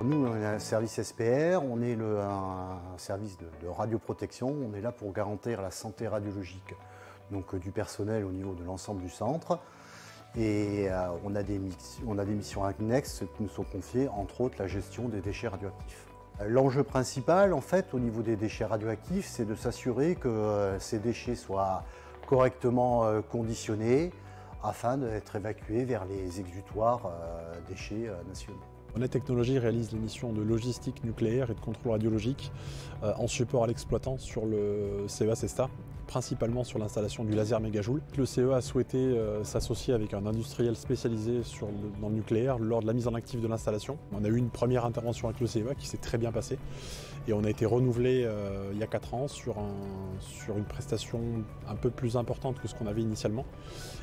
Nous, on est un service SPR, on est un service de radioprotection. On est là pour garantir la santé radiologique donc, du personnel au niveau de l'ensemble du centre. Et on a des missions annexes qui nous sont confiées, entre autres la gestion des déchets radioactifs. L'enjeu principal, en fait, au niveau des déchets radioactifs, c'est de s'assurer que ces déchets soient correctement conditionnés afin d'être évacués vers les exutoires déchets nationaux. Honnête Technologies réalise les missions de logistique nucléaire et de contrôle radiologique en support à l'exploitant sur le CEA CESTA, principalement sur l'installation du laser mégajoule. Le CEA a souhaité s'associer avec un industriel spécialisé dans le nucléaire lors de la mise en actif de l'installation. On a eu une première intervention avec le CEA qui s'est très bien passée et on a été renouvelé il y a 4 ans sur une prestation un peu plus importante que ce qu'on avait initialement.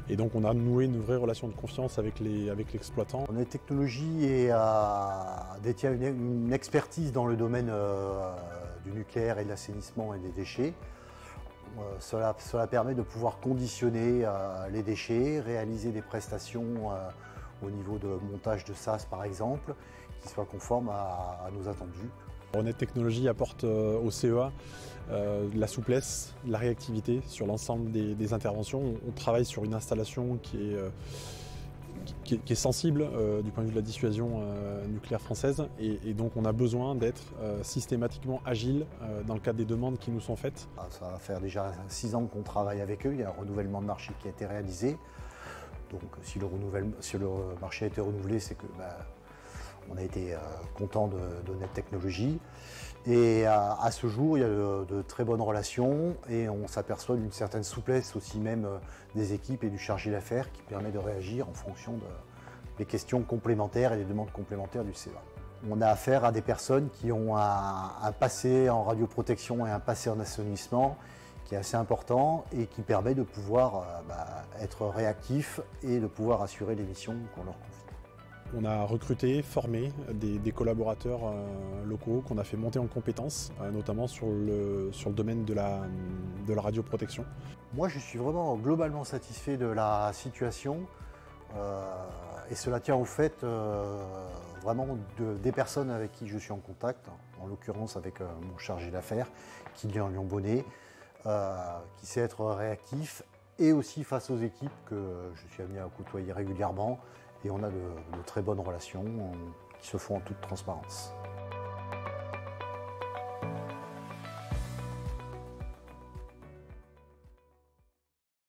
Et donc on a noué une vraie relation de confiance avec l'exploitant. Honnête Technologies détient une expertise dans le domaine du nucléaire et de l'assainissement et des déchets. Cela permet de pouvoir conditionner les déchets, réaliser des prestations au niveau de montage de SAS par exemple, qui soient conformes à nos attendus. Honnête Technologies apporte au CEA la souplesse, la réactivité sur l'ensemble des interventions. On travaille sur une installation qui est sensible du point de vue de la dissuasion nucléaire française et donc on a besoin d'être systématiquement agile dans le cadre des demandes qui nous sont faites. Ça va faire déjà 6 ans qu'on travaille avec eux, il y a un renouvellement de marché qui a été réalisé. Donc si le marché a été renouvelé, c'est que on a été content d'Honnête Technologies. Et à ce jour, il y a de très bonnes relations et on s'aperçoit d'une certaine souplesse aussi même des équipes et du chargé d'affaires qui permet de réagir en fonction des questions complémentaires et des demandes complémentaires du CEA. On a affaire à des personnes qui ont un passé en radioprotection et un passé en assainissement qui est assez important et qui permet de pouvoir être réactif et de pouvoir assurer les missions qu'on leur confie. On a recruté, formé des collaborateurs locaux qu'on a fait monter en compétences, notamment sur le domaine de la radioprotection. Moi, je suis vraiment globalement satisfait de la situation et cela tient au fait vraiment des personnes avec qui je suis en contact, en l'occurrence avec mon chargé d'affaires, Kylian Lyon-Bonnet, qui sait être réactif et aussi face aux équipes que je suis amené à côtoyer régulièrement. Et on a de très bonnes relations qui se font en toute transparence.